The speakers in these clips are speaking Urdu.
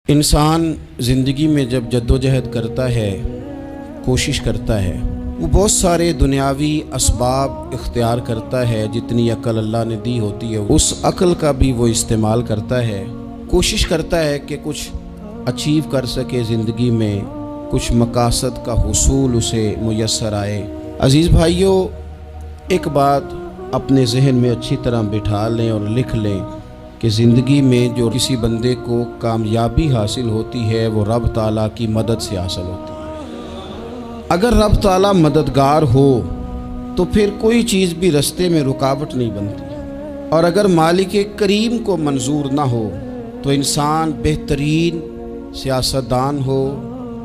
انسان زندگی میں جب جدوجہد کرتا ہے، کوشش کرتا ہے، وہ بہت سارے دنیاوی اسباب اختیار کرتا ہے۔ جتنی عقل اللہ نے دی ہوتی ہے اس عقل کا بھی وہ استعمال کرتا ہے، کوشش کرتا ہے کہ کچھ اچیو کر سکے زندگی میں، کچھ مقاصد کا حصول اسے میسر آئے۔ عزیز بھائیوں، ایک بات اپنے ذہن میں اچھی طرح بٹھا لیں اور لکھ لیں کہ زندگی میں جو کسی بندے کو کامیابی حاصل ہوتی ہے وہ رب تعالیٰ کی مدد سے حاصل ہوتی ہے۔ اگر رب تعالیٰ مددگار ہو تو پھر کوئی چیز بھی رستے میں رکاوٹ نہیں بنتی، اور اگر مالک کریم کو منظور نہ ہو تو انسان بہترین سیاستدان ہو،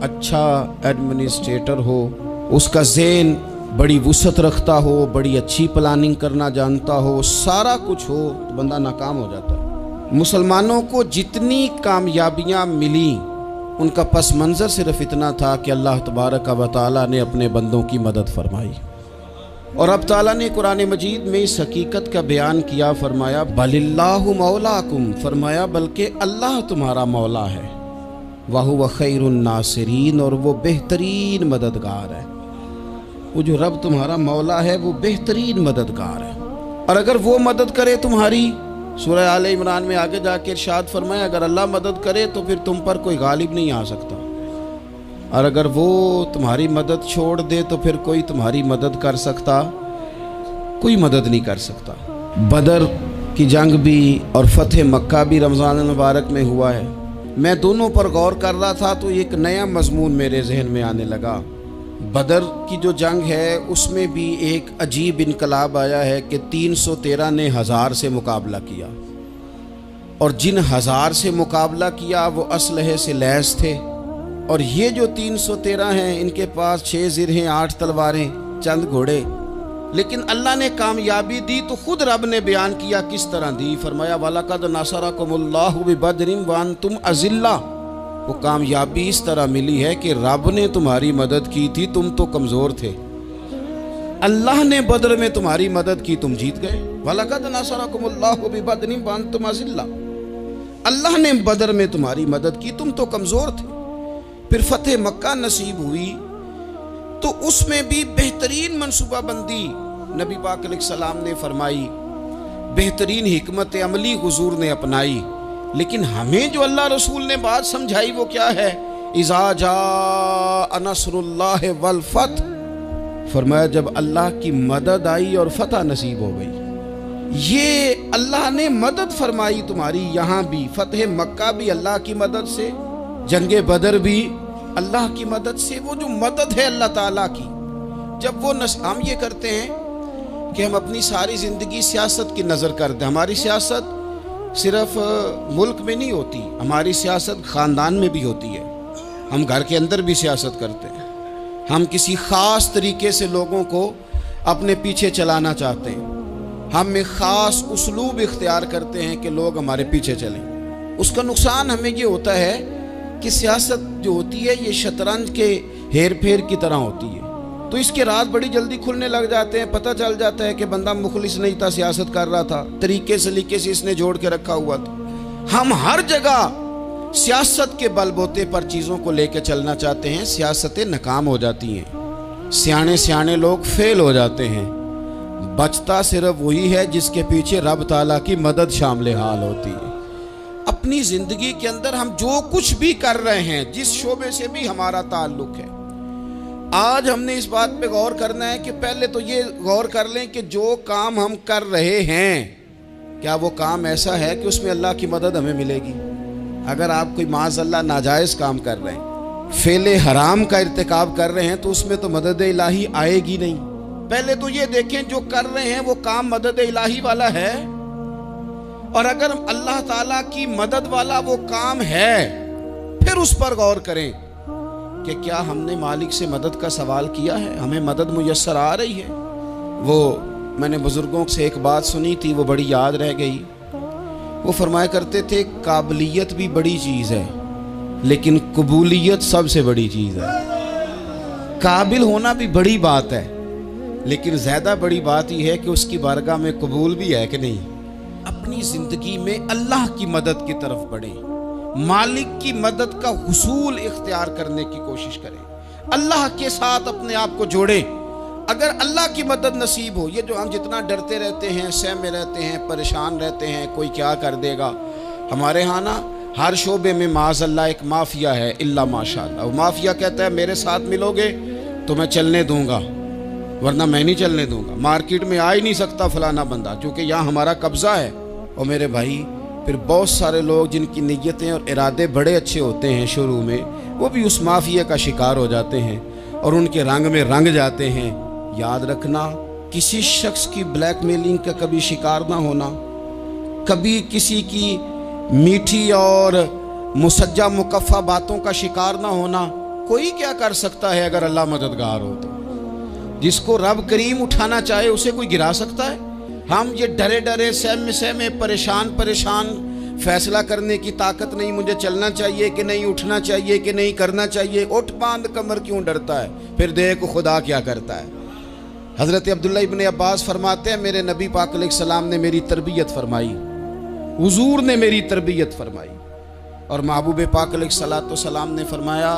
اچھا ایڈمنسٹریٹر ہو، اس کا ذہن بڑی وسعت رکھتا ہو، بڑی اچھی پلاننگ کرنا جانتا ہو، سارا کچھ ہو، تو بندہ ناکام ہو جاتا ہے۔ مسلمانوں کو جتنی کامیابیاں ملیں ان کا پس منظر صرف اتنا تھا کہ اللہ تبارک و تعالیٰ نے اپنے بندوں کی مدد فرمائی، اور اب تعالیٰ نے قرآن مجید میں اس حقیقت کا بیان کیا، فرمایا بل اللہ مولاکم، فرمایا بلکہ اللہ تمہارا مولا ہے، وَهُوَ خَيْرُ النَّاصِرِينَ، اور وہ بہترین مددگار ہے۔ وہ جو رب تمہارا مولا ہے وہ بہترین مددگار ہے، اور اگر وہ مدد کرے تمہاری، سورہ آل عمران میں آگے جا کے ارشاد فرمایا اگر اللہ مدد کرے تو پھر تم پر کوئی غالب نہیں آ سکتا، اور اگر وہ تمہاری مدد چھوڑ دے تو پھر کوئی تمہاری مدد کر سکتا، کوئی مدد نہیں کر سکتا۔ بدر کی جنگ بھی اور فتح مکہ بھی رمضان المبارک میں ہوا ہے۔ میں دونوں پر غور کر رہا تھا تو ایک نیا مضمون میرے ذہن میں آنے لگا۔ بدر کی جو جنگ ہے اس میں بھی ایک عجیب انقلاب آیا ہے کہ 313 نے 1000 سے مقابلہ کیا، اور جن 1000 سے مقابلہ کیا وہ اسلحے سے لیس تھے، اور یہ جو 313 ہیں ان کے پاس 6 زرہیں، 8 تلواریں، چند گھوڑے، لیکن اللہ نے کامیابی دی تو خود رب نے بیان کیا کس طرح دی، فرمایا وَلَقَدْ نَصَرَكُمُ اللَّهُ بِبَدْرٍ وَأَنْتُمْ أَذِلَّةٌ۔ وہ کامیابی اس طرح ملی ہے کہ رب نے تمہاری مدد کی تھی، تم تو کمزور تھے، اللہ نے بدر میں تمہاری مدد کی، تم جیت گئے۔ وَلَقَدْ نَصَرَكُمُ اللَّهُ بِبَدْرٍ وَأَنْتُمْ أَذِلَّةٌ، اللہ نے بدر میں تمہاری مدد کی، تم تو کمزور تھے۔ پھر فتح مکہ نصیب ہوئی تو اس میں بھی بہترین منصوبہ بندی نبی پاک علیہ السلام نے فرمائی، بہترین حکمت عملی حضور نے اپنائی، لیکن ہمیں جو اللہ رسول نے بات سمجھائی وہ کیا ہے؟ اذا جاء نصر اللہ والفتح، فرمایا جب اللہ کی مدد آئی اور فتح نصیب ہو گئی۔ یہ اللہ نے مدد فرمائی تمہاری، یہاں بھی فتح مکہ بھی اللہ کی مدد سے، جنگ بدر بھی اللہ کی مدد سے۔ وہ جو مدد ہے اللہ تعالیٰ کی، جب وہ ہم یہ کرتے ہیں کہ ہم اپنی ساری زندگی سیاست کی نظر کرتے ہیں، ہماری سیاست صرف ملک میں نہیں ہوتی، ہماری سیاست خاندان میں بھی ہوتی ہے، ہم گھر کے اندر بھی سیاست کرتے ہیں، ہم کسی خاص طریقے سے لوگوں کو اپنے پیچھے چلانا چاہتے ہیں، ہم ایک خاص اسلوب اختیار کرتے ہیں کہ لوگ ہمارے پیچھے چلیں۔ اس کا نقصان ہمیں یہ ہوتا ہے کہ سیاست جو ہوتی ہے یہ شطرنج کے ہیر پھیر کی طرح ہوتی ہے، تو اس کے راز بڑی جلدی کھلنے لگ جاتے ہیں، پتہ چل جاتا ہے کہ بندہ مخلص نہیں تھا، سیاست کر رہا تھا، طریقے سلیقے سے اس نے جوڑ کے رکھا ہوا تھا۔ ہم ہر جگہ سیاست کے بل بوتے پر چیزوں کو لے کے چلنا چاہتے ہیں، سیاستیں ناکام ہو جاتی ہیں، سیانے لوگ فیل ہو جاتے ہیں، بچتا صرف وہی ہے جس کے پیچھے رب تعالیٰ کی مدد شامل حال ہوتی ہے۔ اپنی زندگی کے اندر ہم جو کچھ بھی کر رہے ہیں، جس شعبے سے بھی ہمارا تعلق ہے، آج ہم نے اس بات پہ غور کرنا ہے کہ پہلے تو یہ غور کر لیں کہ جو کام ہم کر رہے ہیں کیا وہ کام ایسا ہے کہ اس میں اللہ کی مدد ہمیں ملے گی؟ اگر آپ کوئی معاذ اللہ ناجائز کام کر رہے ہیں، فعل حرام کا ارتکاب کر رہے ہیں، تو اس میں تو مدد الہی آئے گی نہیں۔ پہلے تو یہ دیکھیں جو کر رہے ہیں وہ کام مدد الہی والا ہے، اور اگر اللہ تعالیٰ کی مدد والا وہ کام ہے پھر اس پر غور کریں کہ کیا ہم نے مالک سے مدد کا سوال کیا ہے، ہمیں مدد میسر آ رہی ہے۔ وہ میں نے بزرگوں سے ایک بات سنی تھی، وہ بڑی یاد رہ گئی۔ وہ فرمایا کرتے تھے قابلیت بھی بڑی چیز ہے لیکن قبولیت سب سے بڑی چیز ہے۔ قابل ہونا بھی بڑی بات ہے لیکن زیادہ بڑی بات یہ ہے کہ اس کی بارگاہ میں قبول بھی ہے کہ نہیں۔ اپنی زندگی میں اللہ کی مدد کی طرف بڑھیں، مالک کی مدد کا حصول اختیار کرنے کی کوشش کریں، اللہ کے ساتھ اپنے آپ کو جوڑیں۔ اگر اللہ کی مدد نصیب ہو، یہ جو ہم جتنا ڈرتے رہتے ہیں، سہمے رہتے ہیں، پریشان رہتے ہیں کوئی کیا کر دے گا، ہمارے ہاں نا ہر شعبے میں معاذ اللہ ایک مافیا ہے، الا ماشاءاللہ۔ وہ مافیا کہتا ہے میرے ساتھ ملو گے تو میں چلنے دوں گا، ورنہ میں نہیں چلنے دوں گا، مارکیٹ میں آ ہی نہیں سکتا فلانا بندہ، چونکہ یہاں ہمارا قبضہ ہے۔ اور میرے بھائی پھر بہت سارے لوگ جن کی نیتیں اور ارادے بڑے اچھے ہوتے ہیں شروع میں، وہ بھی اس مافیا کا شکار ہو جاتے ہیں اور ان کے رنگ میں رنگ جاتے ہیں۔ یاد رکھنا، کسی شخص کی بلیک میلنگ کا کبھی شکار نہ ہونا، کبھی کسی کی میٹھی اور مسجع مکفہ باتوں کا شکار نہ ہونا۔ کوئی کیا کر سکتا ہے اگر اللہ مددگار ہو تو؟ جس کو رب کریم اٹھانا چاہے اسے کوئی گرا سکتا ہے؟ ہم یہ ڈرے ڈرے سہمے پریشان فیصلہ کرنے کی طاقت نہیں، مجھے چلنا چاہیے کہ نہیں، اٹھنا چاہیے کہ نہیں، کرنا چاہیے، اٹھ باندھ کمر کیوں ڈرتا ہے؟ پھر دیکھ خدا کیا کرتا ہے۔ حضرت عبداللہ ابن عباس فرماتے ہیں میرے نبی پاک علیہ السلام نے میری تربیت فرمائی، حضور نے میری تربیت فرمائی، اور محبوب پاک علیہ السلام نے فرمایا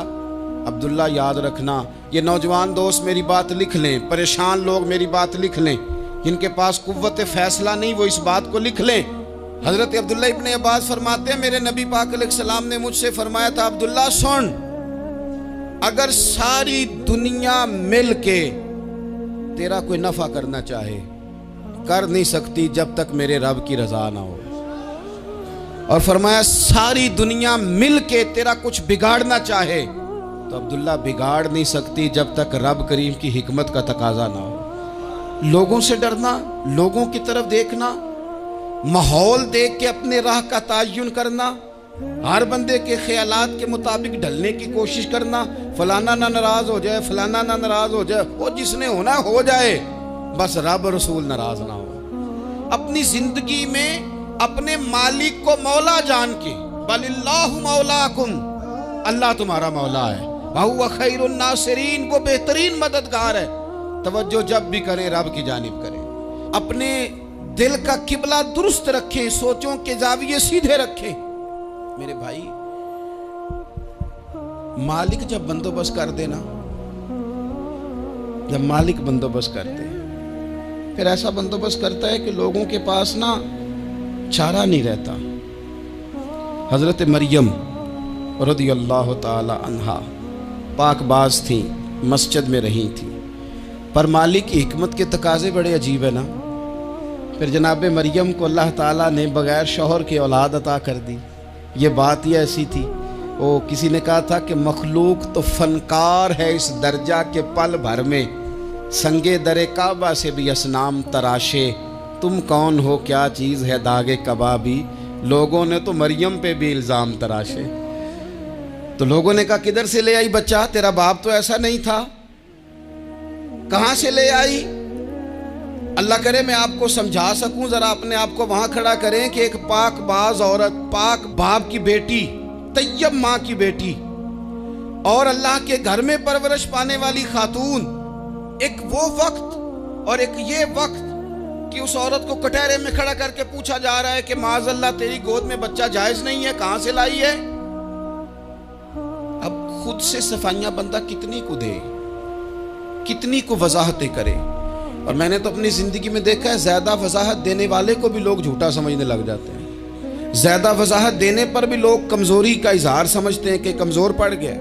عبداللہ یاد رکھنا، یہ نوجوان دوست میری بات لکھ لیں، پریشان لوگ میری بات لکھ لیں، جن کے پاس قوت فیصلہ نہیں وہ اس بات کو لکھ لیں۔ حضرت عبداللہ ابن عباس فرماتے ہیں میرے نبی پاک علیہ السلام نے مجھ سے فرمایا تھا عبداللہ سن، اگر ساری دنیا مل کے تیرا کوئی نفع کرنا چاہے کر نہیں سکتی جب تک میرے رب کی رضا نہ ہو، اور فرمایا ساری دنیا مل کے تیرا کچھ بگاڑنا چاہے تو عبداللہ بگاڑ نہیں سکتی جب تک رب کریم کی حکمت کا تقاضا نہ ہو۔ لوگوں سے ڈرنا، لوگوں کی طرف دیکھنا، ماحول دیکھ کے اپنے راہ کا تعین کرنا، ہر بندے کے خیالات کے مطابق ڈھلنے کی کوشش کرنا، فلانا نہ ناراض ہو جائے، فلانا نہ ناراض ہو جائے، وہ جس نے ہونا ہو جائے، بس رب رسول ناراض نہ ہو۔ اپنی زندگی میں اپنے مالک کو مولا جان کے، بل اللہ مولاکم، اللہ تمہارا مولا ہے، وَهُوَ خَيْرُ النَّاصِرِينَ، وہ بہترین مددگار ہے۔ توجہ جب بھی کریں رب کی جانب کریں، اپنے دل کا قبلہ درست رکھیں، سوچوں کے زاویے سیدھے رکھیں۔ میرے بھائی مالک جب بندوبست کر دینا، جب مالک بندوبست کرتے ہیں پھر ایسا بندوبست کرتا ہے کہ لوگوں کے پاس نا چارہ نہیں رہتا۔ حضرت مریم رضی اللہ تعالی عنہا پاک باز تھیں، مسجد میں رہی تھیں، پر مالک کی حکمت کے تقاضے بڑے عجیب ہے نا۔ پھر جناب مریم کو اللہ تعالیٰ نے بغیر شوہر کے اولاد عطا کر دی۔ یہ بات ہی ایسی تھی، وہ کسی نے کہا تھا کہ مخلوق تو فنکار ہے اس درجہ کے پل بھر میں سنگے در کعبہ سے بھی اصنام تراشے، تم کون ہو کیا چیز ہے داغ کبابی، لوگوں نے تو مریم پہ بھی الزام تراشے۔ تو لوگوں نے کہا کدھر سے لے آئی بچہ، تیرا باپ تو ایسا نہیں تھا، کہاں سے لے آئی؟ اللہ کرے میں آپ کو سمجھا سکوں، ذرا اپنے آپ کو وہاں کھڑا کریں کہ ایک پاک باز عورت، پاک باپ کی بیٹی، طیب ماں کی بیٹی، اور اللہ کے گھر میں پرورش پانے والی خاتون، ایک وہ وقت اور ایک یہ وقت کہ اس عورت کو کٹہرے میں کھڑا کر کے پوچھا جا رہا ہے کہ معاذ اللہ تیری گود میں بچہ جائز نہیں ہے، کہاں سے لائی ہے؟ اب خود سے صفائیاں بندہ کتنی کو دے، کتنی کو وضاحتیں کرے۔ اور میں نے تو اپنی زندگی میں دیکھا ہے زیادہ وضاحت دینے والے کو بھی لوگ جھوٹا سمجھنے لگ جاتے ہیں، زیادہ وضاحت دینے پر بھی لوگ کمزوری کا اظہار سمجھتے ہیں کہ کمزور پڑ گیا۔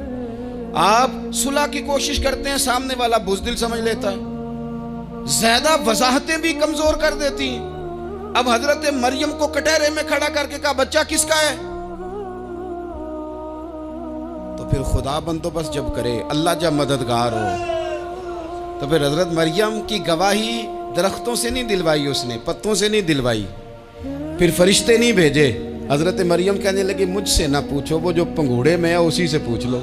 آپ صلح کی کوشش کرتے ہیں، سامنے والا بزدل سمجھ لیتا ہے، زیادہ وضاحتیں بھی کمزور کر دیتی ہیں۔ اب حضرت مریم کو کٹہرے میں کھڑا کر کے کہا بچہ کس کا ہے؟ تو پھر خدا بندوبست جب کرے، اللہ جب مددگار ہو، تو پھر حضرت مریم کی گواہی درختوں سے نہیں دلوائی، اس نے پتوں سے نہیں دلوائی، پھر فرشتے نہیں بھیجے۔ حضرت مریم کہنے لگی مجھ سے نہ پوچھو، وہ جو پنگوڑے میں ہے اسی سے پوچھ لو،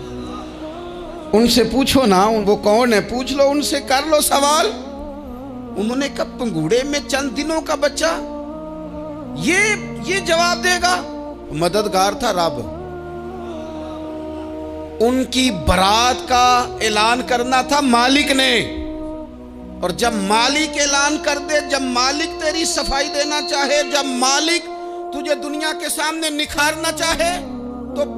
ان سے پوچھو نا، وہ کون ہے پوچھ لو، ان سے کر لو سوال۔ انہوں نے کہا پنگوڑے میں چند دنوں کا بچہ یہ جواب دے گا؟ مددگار تھا رب، ان کی برات کا اعلان کرنا تھا مالک نے، اور جب مالک اعلان کر دے، جب مالک تیری صفائی دینا چاہے، جب مالک تجھے دنیا کے سامنے نکھارنا چاہے، تو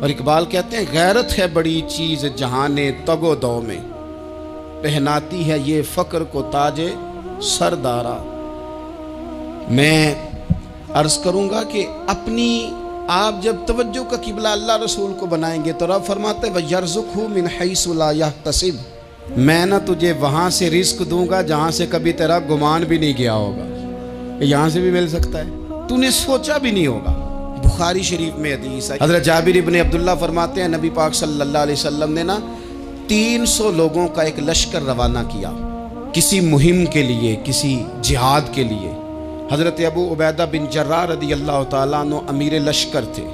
اور اقبال کہتے ہیں غیرت ہے بڑی چیز جہانے تگ و دو میں، پہناتی ہے یہ فقر کو تاج سردارا۔ میں عرض کروں گا کہ اپنی آپ جب توجہ کا قبلہ اللہ رسول کو بنائیں گے تو رب فرماتے ہیں وَيَرْزُقْهُ مِنْ حَيْثُ لَا يَحْتَسِبُ، میں نہ تجھے وہاں سے رزق دوں گا جہاں سے کبھی تیرا گمان بھی نہیں گیا ہوگا، یہاں سے بھی مل سکتا ہے، تو نے سوچا بھی نہیں ہوگا۔ بخاری شریف میں حدیث ہے، حضرت جابر ابن عبداللہ فرماتے ہیں نبی پاک صلی اللہ علیہ وسلم نے 300 لوگوں کا ایک لشکر روانہ کیا کسی مہم کے لیے، کسی جہاد کے لیے۔ حضرت ابو عبیدہ بن جراح رضی اللہ تعالیٰ عنہ امیر لشکر تھے۔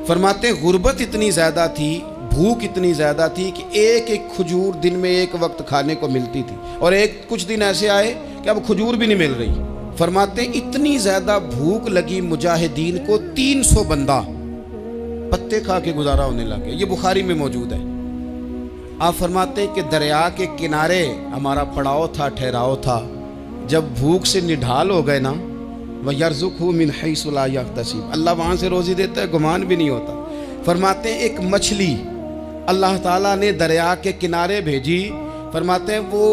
فرماتے ہیں غربت اتنی زیادہ تھی، بھوک اتنی زیادہ تھی کہ ایک ایک کھجور دن میں ایک وقت کھانے کو ملتی تھی، اور کچھ دن ایسے آئے کہ اب کھجور بھی نہیں مل رہی۔ فرماتے ہیں اتنی زیادہ بھوک لگی مجاہدین کو 300 بندہ پتے کھا کے گزارا ہونے لگے۔ یہ بخاری میں موجود ہے۔ آپ فرماتے ہیں کہ دریا کے کنارے ہمارا پڑاؤ تھا، ٹھہراؤ تھا، جب بھوک سے نڈھال ہو گئے نا وَيَرْزُقْهُ مِنْ حَيْثُ لَا يَحْتَسِبُ، اللہ وہاں سے روزی دیتا ہے، گمان بھی نہیں ہوتا۔ فرماتے ہیں ایک مچھلی اللہ تعالیٰ نے دریا کے کنارے بھیجی، فرماتے ہیں وہ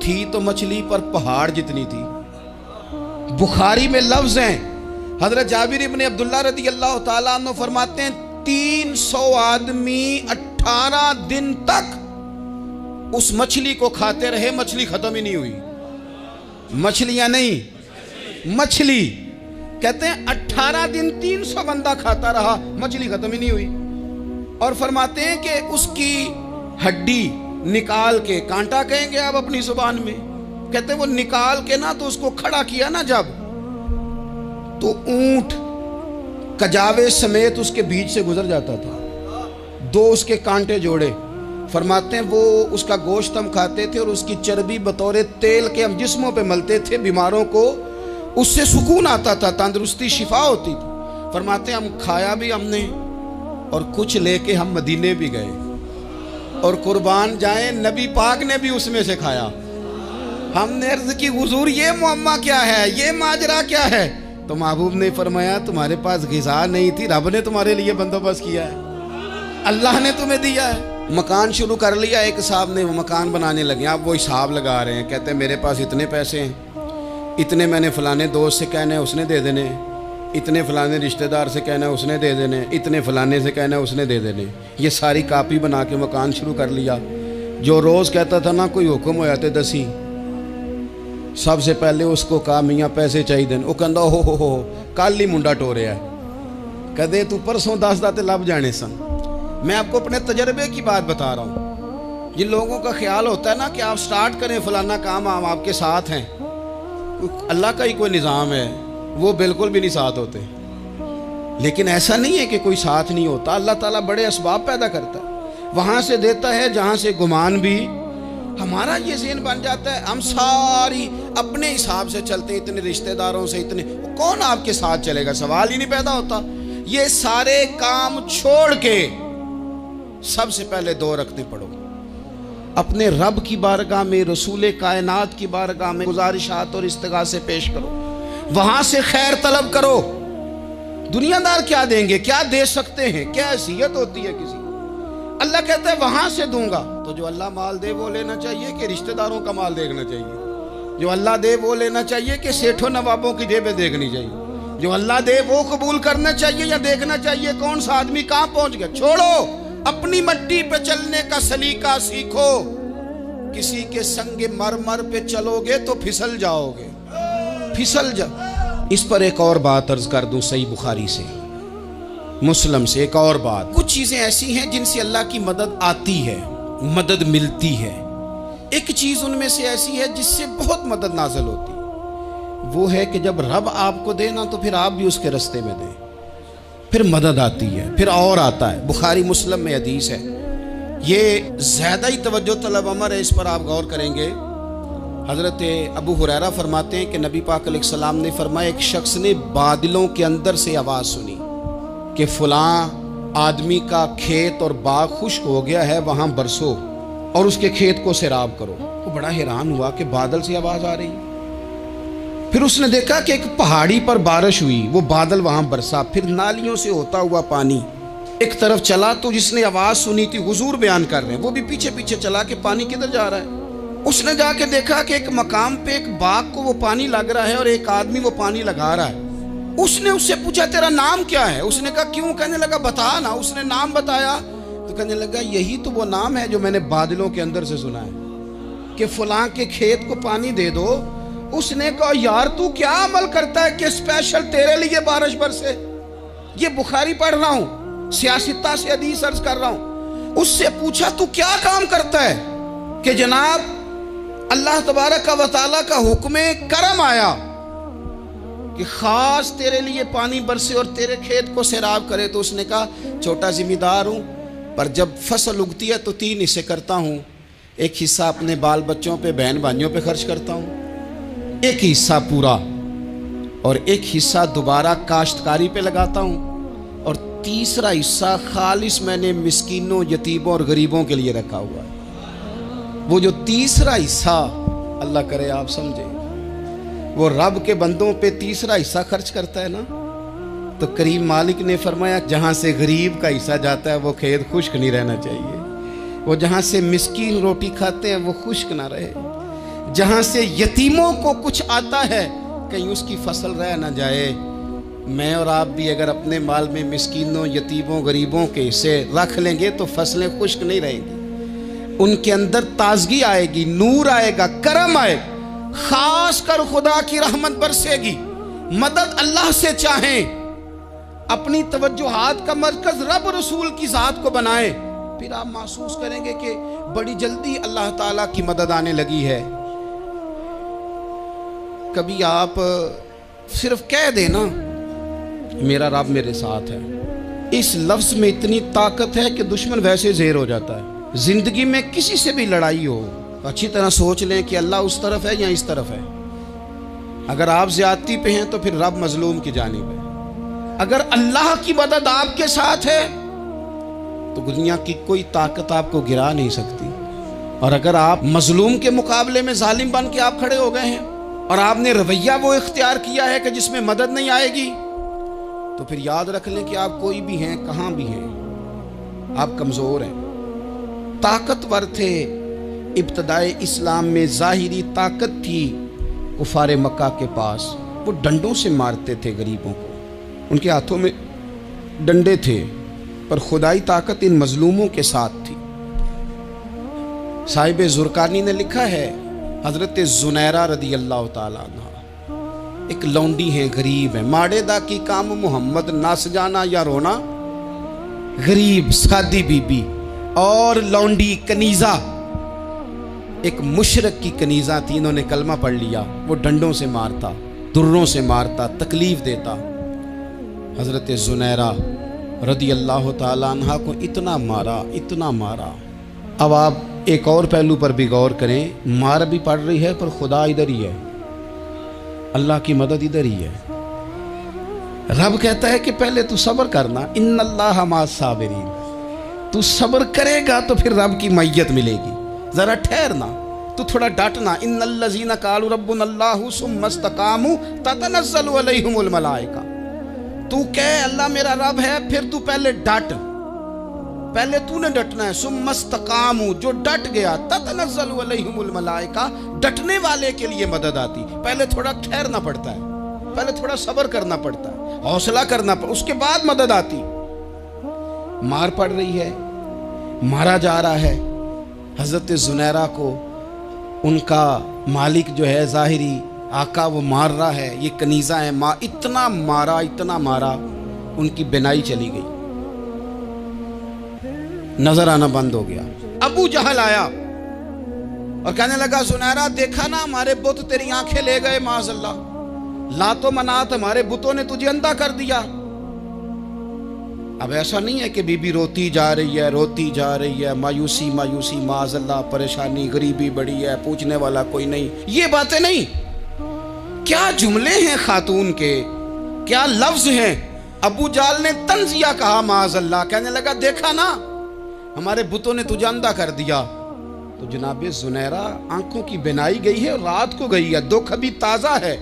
تھی تو مچھلی پر پہاڑ جتنی تھی۔ بخاری میں لفظ ہیں، حضرت جابر ابن عبداللہ رضی اللہ تعالیٰ عنہ فرماتے ہیں 300 آدمی 18 دن تک اس مچھلی کو کھاتے رہے، مچھلی ختم ہی نہیں ہوئی۔ مچھلیاں نہیں، مچھلی کہتے ہیں 18 دن 300 بندہ کھاتا رہا، مچھلی ختم ہی نہیں ہوئی۔ اور فرماتے ہیں کہ اس کی ہڈی نکال کے، کانٹا کہیں گے آپ اپنی زبان میں، کہتے ہیں وہ نکال کے نا تو اس کو کھڑا کیا نا جب، تو اونٹ کجاوے سمیت اس کے بیچ سے گزر جاتا تھا، 2 اس کے کانٹے جوڑے۔ فرماتے ہیں وہ اس کا گوشت ہم کھاتے تھے اور اس کی چربی بطور تیل کے ہم جسموں پہ ملتے تھے، بیماروں کو اس سے سکون آتا تھا، تندرستی شفا ہوتی تھی۔ فرماتے ہیں ہم کھایا بھی ہم نے، اور کچھ لے کے ہم مدینے بھی گئے، اور قربان جائیں نبی پاک نے بھی اس میں سے کھایا۔ ہم نے عرض کی حضور یہ معمہ کیا ہے، یہ ماجرا کیا ہے؟ تو محبوب نے فرمایا تمہارے پاس غذا نہیں تھی، رب نے تمہارے لیے بندوبست کیا ہے، اللہ نے تمہیں دیا ہے۔ مکان شروع کر لیا، ایک صاحب نے وہ مکان بنانے لگے، آپ وہ حساب لگا رہے ہیں، کہتے ہیں میرے پاس اتنے پیسے ہیں، اتنے میں نے فلانے دوست سے کہنا ہے اس نے دے دینے، اتنے فلانے رشتہ دار سے کہنا ہے اس نے دے دینے، اتنے فلانے سے کہنا ہے اس نے دے دینے۔ یہ ساری کاپی بنا کے مکان شروع کر لیا۔ جو روز کہتا تھا نا کوئی حکم ہو جاتے دسی، سب سے پہلے اس کو کہا میاں پیسے چاہیے دین، وہ کہندا ہو کل ہی منڈا ٹوریا ہے، کہتے تو پرسوں 10 داتے لب جانے سن۔ میں آپ کو اپنے تجربے کی بات بتا رہا ہوں۔ جن لوگوں کا خیال ہوتا ہے نا کہ آپ سٹارٹ کریں فلانا کام، ہم آپ کے ساتھ ہیں، اللہ کا ہی کوئی نظام ہے، وہ بالکل بھی نہیں ساتھ ہوتے۔ لیکن ایسا نہیں ہے کہ کوئی ساتھ نہیں ہوتا، اللہ تعالیٰ بڑے اسباب پیدا کرتا ہے، وہاں سے دیتا ہے جہاں سے گمان بھی۔ ہمارا یہ ذہن بن جاتا ہے ہم ساری اپنے حساب سے چلتے ہیں، اتنے رشتہ داروں سے، اتنے، کون آپ کے ساتھ چلے گا؟ سوال ہی نہیں پیدا ہوتا۔ یہ سارے کام چھوڑ کے سب سے پہلے 2 رکعتیں پڑھو، اپنے رب کی بارگاہ میں، رسول کائنات کی بارگاہ میں گزارشات اور استغاثے پیش کرو، وہاں سے خیر طلب کرو۔ دنیا دار کیا دیں گے، کیا دے سکتے ہیں، کیا حیثیت ہوتی ہے کسی؟ اللہ کہتا ہے وہاں سے دوں گا۔ تو جو اللہ مال دے وہ لینا چاہیے کہ رشتہ داروں کا مال دیکھنا چاہیے؟ جو اللہ دے وہ لینا چاہیے کہ سیٹھوں نوابوں کی جیبیں دیکھنی چاہیے؟ جو اللہ دے وہ قبول کرنا چاہیے یا دیکھنا چاہیے کون سا آدمی کہاں پہنچ گیا؟ چھوڑو، اپنی مٹی پہ چلنے کا سلیقہ سیکھو۔ کسی کے سنگ مرمر پہ چلو گے تو پھسل جاؤ گے، پھسل جاؤ۔ اس پر ایک اور بات عرض کر دوں، صحیح بخاری سے، مسلم سے ایک اور بات۔ کچھ چیزیں ایسی ہیں جن سے اللہ کی مدد آتی ہے، مدد ملتی ہے۔ ایک چیز ان میں سے ایسی ہے جس سے بہت مدد نازل ہوتی ہے، وہ ہے کہ جب رب آپ کو دے نا تو پھر آپ بھی اس کے رستے میں دیں، پھر مدد آتی ہے، پھر اور آتا ہے۔ بخاری مسلم میں حدیث ہے، یہ زیادہ ہی توجہ طلب امر ہے، اس پر آپ غور کریں گے۔ حضرت ابو ہریرہ فرماتے ہیں کہ نبی پاک علیہ السلام نے فرمایا ایک شخص نے بادلوں کے اندر سے آواز سنی کہ فلاں آدمی کا کھیت اور باغ خشک ہو گیا ہے، وہاں برسو اور اس کے کھیت کو سیراب کرو۔ وہ بڑا حیران ہوا کہ بادل سے آواز آ رہی۔ پھر اس نے دیکھا کہ ایک پہاڑی پر بارش ہوئی، وہ بادل وہاں برسا، پھر نالیوں سے ہوتا ہوا پانی ایک طرف چلا تو جس نے آواز سنی تھی حضور بیان کر رہے ہیں، وہ بھی پیچھے پیچھے چلا کہ پانی کدھر جا رہا ہے۔ اس نے جا کے دیکھا کہ ایک مقام پہ ایک باغ کو وہ پانی لگ رہا ہے اور ایک آدمی وہ پانی لگا رہا ہے۔ اس نے اس سے پوچھا تیرا نام کیا ہے؟ اس نے کہا کیوں؟ کہنے لگا بتا نا۔ اس نے نام بتایا تو کہنے لگا یہی تو وہ نام ہے جو میں نے بادلوں کے اندر سے سنا ہے کہ فلاں کے کھیت کو پانی دے دو۔ اس نے کہا یار تو کیا عمل کرتا ہے کہ اسپیشل تیرے لیے بارش برسے؟ یہ بخاری پڑھ رہا ہوں، سیاستہ سے حدیث عرض کر رہا ہوں۔ اس سے پوچھا تو کیا کام کرتا ہے کہ جناب اللہ تبارک و تعالیٰ کا حکم کرم آیا کہ خاص تیرے لیے پانی برسے اور تیرے کھیت کو سیراب کرے؟ تو اس نے کہا چھوٹا ذمہ دار ہوں، پر جب فصل اگتی ہے تو 3 حصے کرتا ہوں۔ ایک حصہ اپنے بال بچوں پہ، بہن بھائیوں پہ خرچ کرتا ہوں، ایک حصہ پورا، اور ایک حصہ دوبارہ کاشتکاری پہ لگاتا ہوں، اور تیسرا حصہ خالص میں نے مسکینوں، یتیموں اور غریبوں کے لیے رکھا ہوا ہے۔ وہ جو تیسرا حصہ اللہ کرے آپ سمجھیں، وہ رب کے بندوں پہ تیسرا حصہ خرچ کرتا ہے نا، تو کریم مالک نے فرمایا جہاں سے غریب کا حصہ جاتا ہے وہ کھیت خشک نہیں رہنا چاہیے، وہ جہاں سے مسکین روٹی کھاتے ہیں وہ خشک نہ رہے، جہاں سے یتیموں کو کچھ آتا ہے کہیں اس کی فصل رہ نہ جائے۔ میں اور آپ بھی اگر اپنے مال میں مسکینوں، یتیموں، غریبوں کے حصے رکھ لیں گے تو فصلیں خشک نہیں رہیں گی، ان کے اندر تازگی آئے گی، نور آئے گا، کرم آئے گا، خاص کر خدا کی رحمت برسے گی۔ مدد اللہ سے چاہیں، اپنی توجہات کا مرکز رب رسول کی ذات کو بنائیں، پھر آپ محسوس کریں گے کہ بڑی جلدی اللہ تعالیٰ کی مدد آنے لگی ہے۔ کبھی آپ صرف کہہ دیں نا میرا رب میرے ساتھ ہے، اس لفظ میں اتنی طاقت ہے کہ دشمن ویسے زہر ہو جاتا ہے۔ زندگی میں کسی سے بھی لڑائی ہو، اچھی طرح سوچ لیں کہ اللہ اس طرف ہے یا اس طرف ہے۔ اگر آپ زیادتی پہ ہیں تو پھر رب مظلوم کی جانب ہے۔ اگر اللہ کی مدد آپ کے ساتھ ہے تو دنیا کی کوئی طاقت آپ کو گرا نہیں سکتی، اور اگر آپ مظلوم کے مقابلے میں ظالم بن کے آپ کھڑے ہو گئے ہیں اور آپ نے رویہ وہ اختیار کیا ہے کہ جس میں مدد نہیں آئے گی، تو پھر یاد رکھ لیں کہ آپ کوئی بھی ہیں، کہاں بھی ہیں، آپ کمزور ہیں۔ طاقتور تھے ابتدائے اسلام میں، ظاہری طاقت تھی کفار مکہ کے پاس، وہ ڈنڈوں سے مارتے تھے غریبوں کو، ان کے ہاتھوں میں ڈنڈے تھے، پر خدائی طاقت ان مظلوموں کے ساتھ تھی۔ صاحب زرقانی نے لکھا ہے حضرت زنیرہ رضی اللہ تعالیٰ عنہ ایک لونڈی ہیں، غریب ہیں، ماڑے دا کی کام محمد نس جانا یا رونا، غریب سادی بی بی اور لونڈی کنیزہ، ایک مشرک کی کنیزہ تھی، انہوں نے کلمہ پڑھ لیا، وہ ڈنڈوں سے مارتا، دروں سے مارتا، تکلیف دیتا۔ حضرت زنیرہ رضی اللہ تعالیٰ عنہ کو اتنا مارا، اتنا مارا۔ اب آپ ایک اور پہلو پر بھی غور کریں، مار بھی پڑ رہی ہے پر خدا ادھر ہی ہے، اللہ کی مدد ادھر ہی ہے۔ رب کہتا ہے کہ پہلے تو صبر کرنا، ان اللہ مع الصابرین، تو صبر کرے گا تو پھر رب کی معیت ملے گی، ذرا ٹھہرنا، تو تھوڑا ڈٹنا۔ ان الذین قالوا ربنا اللہ ثم استقاموا تتنزل علیہم الملائکہ، تو کہے اللہ میرا رب ہے، پھر تو پہلے ڈٹ، پہلے تو نے ڈٹنا ہے۔ ثم استقاموا، جو ڈٹ گیا، تتنزل علیہم الملائکہ، ڈٹنے والے کے لیے مدد آتی، پہلے تھوڑا ٹھہرنا پڑتا ہے، پہلے تھوڑا صبر کرنا پڑتا ہے، حوصلہ کرنا پڑتا، اس کے بعد مدد آتی۔ مار پڑ رہی ہے، مارا جا رہا ہے حضرت زنیرہ کو، ان کا مالک جو ہے ظاہری آقا وہ مار رہا ہے، یہ کنیزہ ہے، اتنا مارا، اتنا مارا، ان کی بینائی چلی گئی، نظر آنا بند ہو گیا۔ ابو جہل آیا اور کہنے لگا زنیرہ دیکھا نا ہمارے بت تیری آنکھیں لے گئے، معاذ اللہ، لات و منات ہمارے بتوں نے تجھے اندھا کر دیا۔ اب ایسا نہیں ہے کہ بی بی روتی جا رہی ہے، روتی جا رہی ہے، مایوسی مایوسی، معاذ اللہ، پریشانی، غریبی بڑی ہے، پوچھنے والا کوئی نہیں، یہ باتیں نہیں۔ کیا جملے ہیں خاتون کے، کیا لفظ ہیں۔ ابو جہل نے تنزیہ کہا، معاذ اللہ، کہنے لگا دیکھا نا ہمارے بتوں نے تجھے اندھا کر دیا۔ تو جناب زنیرہ آنکھوں کی بینائی گئی ہے، رات کو گئی ہے، دکھ ابھی تازہ ہے،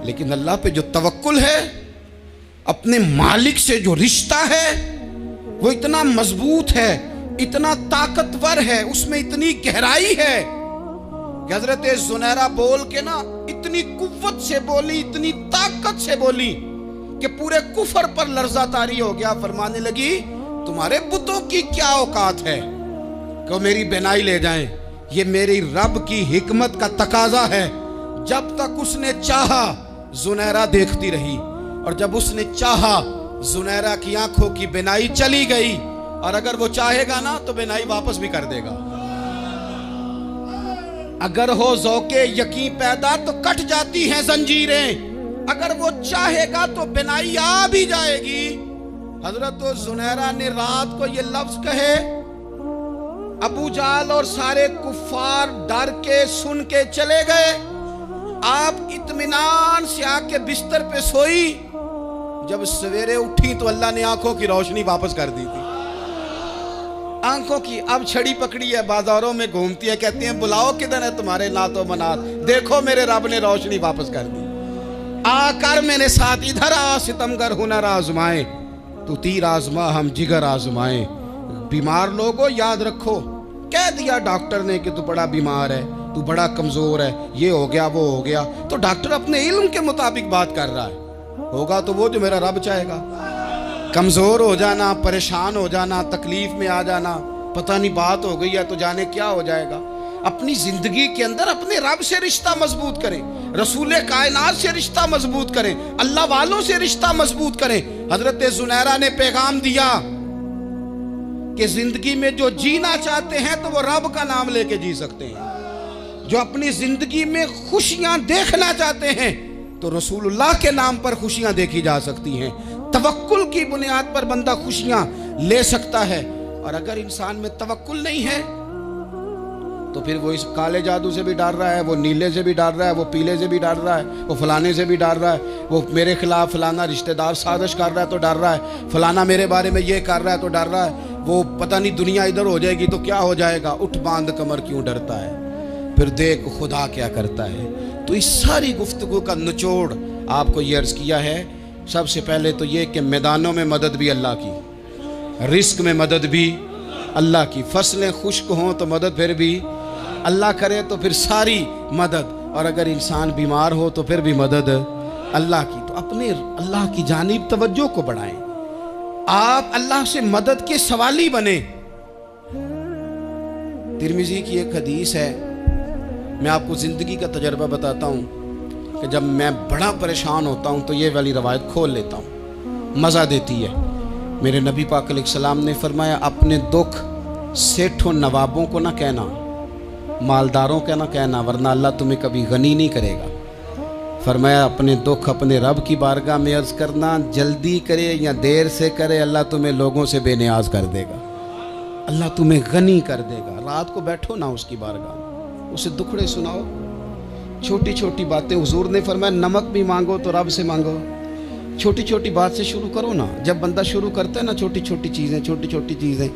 لیکن اللہ پہ جو توکل ہے، اپنے مالک سے جو رشتہ ہے، وہ اتنا مضبوط ہے، اتنا طاقتور ہے، اس میں اتنی گہرائی ہے کہ حضرت زنیرہ بول کے نا اتنی قوت سے بولی، اتنی طاقت سے بولی کہ پورے کفر پر لرزہ طاری ہو گیا۔ فرمانے لگی تمہارے بتوں کی کیا اوقات ہے کہ وہ میری بینائی لے جائیں؟ یہ میری رب کی حکمت کا تقاضا ہے۔ جب تک اس نے چاہا زنیرہ دیکھتی رہی، اور جب اس نے چاہا زنیرہ کی آنکھوں کی بینائی چلی گئی، اور اگر وہ چاہے گا نا تو بینائی واپس بھی کر دے گا۔ اگر ہو ذوق یقین پیدا تو کٹ جاتی ہیں زنجیریں، اگر وہ چاہے گا تو بینائی آ بھی جائے گی۔ حضرت زنیرہ نے رات کو یہ لفظ کہے، ابو جہل اور سارے کفار ڈر کے سن کے چلے گئے۔ آپ اطمینان سے آ کے بستر پہ سوئی، جب سویرے اٹھی تو اللہ نے آنکھوں کی روشنی واپس کر دی تھی۔ آنکھوں کی اب چھڑی پکڑی ہے، بازاروں میں گھومتی ہے، کہتی ہیں بلاؤ کدھر ہے تمہارے نات و منات، دیکھو میرے رب نے روشنی واپس کر دی۔ آ کر میرے ساتھ ادھر آ، ستمگر ہنر آزمائیں، تو تیر آزما ہم جگر آزمائیں۔ بیمار لوگوں یاد رکھو، کہہ دیا ڈاکٹر نے کہ تو بڑا بیمار ہے، تو بڑا کمزور ہے، یہ ہو گیا وہ ہو گیا، تو ڈاکٹر اپنے علم کے مطابق بات کر رہا ہے، ہوگا تو وہ جو میرا رب چاہے گا۔ کمزور ہو جانا، پریشان ہو جانا، تکلیف میں آ جانا، پتہ نہیں بات ہو گئی ہے تو جانے کیا ہو جائے گا۔ اپنی زندگی کے اندر اپنے رب سے رشتہ مضبوط کریں، رسول کائنات سے رشتہ مضبوط کریں، اللہ والوں سے رشتہ مضبوط کریں۔ حضرت زنیرہ نے پیغام دیا کہ زندگی میں جو جینا چاہتے ہیں تو وہ رب کا نام لے کے جی سکتے ہیں، جو اپنی زندگی میں خوشیاں دیکھنا چاہتے ہیں تو رسول اللہ کے نام پر خوشیاں دیکھی جا سکتی ہیں۔ توکل کی بنیاد پر بندہ خوشیاں لے سکتا ہے، اور اگر انسان میں توکل نہیں ہے تو پھر وہ اس کالے جادو سے بھی ڈر رہا ہے، وہ نیلے سے بھی ڈر رہا ہے، وہ پیلے سے بھی ڈر رہا ہے، وہ فلانے سے بھی ڈر رہا ہے، وہ میرے خلاف فلانا رشتہ دار سازش کر رہا ہے تو ڈر رہا ہے، فلانا میرے بارے میں یہ کر رہا ہے تو ڈر رہا ہے، وہ پتہ نہیں دنیا ادھر ہو جائے گی تو کیا ہو جائے گا، اٹھ باندھ کمر کیوں ڈرتا ہے، پھر دیکھ خدا کیا کرتا ہے۔ تو اس ساری گفتگو کا نچوڑ آپ کو یہ عرض کیا ہے، سب سے پہلے تو یہ کہ میدانوں میں مدد بھی اللہ کی، رزق میں مدد بھی اللہ کی، فصلیں خشک ہوں تو مدد پھر بھی اللہ کرے، تو پھر ساری مدد، اور اگر انسان بیمار ہو تو پھر بھی مدد اللہ کی۔ تو اپنے اللہ کی جانب توجہ کو بڑھائیں، آپ اللہ سے مدد کے سوالی بنیں۔ ترمذی کی ایک حدیث ہے، میں آپ کو زندگی کا تجربہ بتاتا ہوں کہ جب میں بڑا پریشان ہوتا ہوں تو یہ والی روایت کھول لیتا ہوں، مزہ دیتی ہے۔ میرے نبی پاک علیہ السلام نے فرمایا اپنے دکھ سیٹھوں نوابوں کو نہ کہنا، مالداروں کا نہ کہنا، ورنہ اللہ تمہیں کبھی غنی نہیں کرے گا۔ فرمایا اپنے دکھ اپنے رب کی بارگاہ میں عرض کرنا، جلدی کرے یا دیر سے کرے اللہ تمہیں لوگوں سے بے نیاز کر دے گا، اللہ تمہیں غنی کر دے گا۔ رات کو بیٹھو نا اس کی بارگاہ میں، اسے دکھڑے سناؤ، چھوٹی چھوٹی باتیں۔ حضور نے فرمایا نمک بھی مانگو تو رب سے مانگو، چھوٹی چھوٹی بات سے شروع کرو نا۔ جب بندہ شروع کرتا ہے نا چھوٹی چھوٹی چیزیں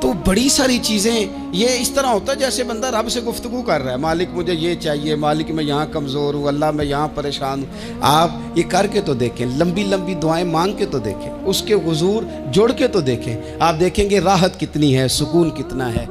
تو بڑی ساری چیزیں، یہ اس طرح ہوتا ہے جیسے بندہ رب سے گفتگو کر رہا ہے، مالک مجھے یہ چاہیے، مالک میں یہاں کمزور ہوں، اللہ میں یہاں پریشان ہوں۔ آپ یہ کر کے تو دیکھیں، لمبی لمبی دعائیں مانگ کے تو دیکھیں، اس کے حضور جوڑ کے تو دیکھیں، آپ دیکھیں گے راحت کتنی ہے، سکون کتنا ہے۔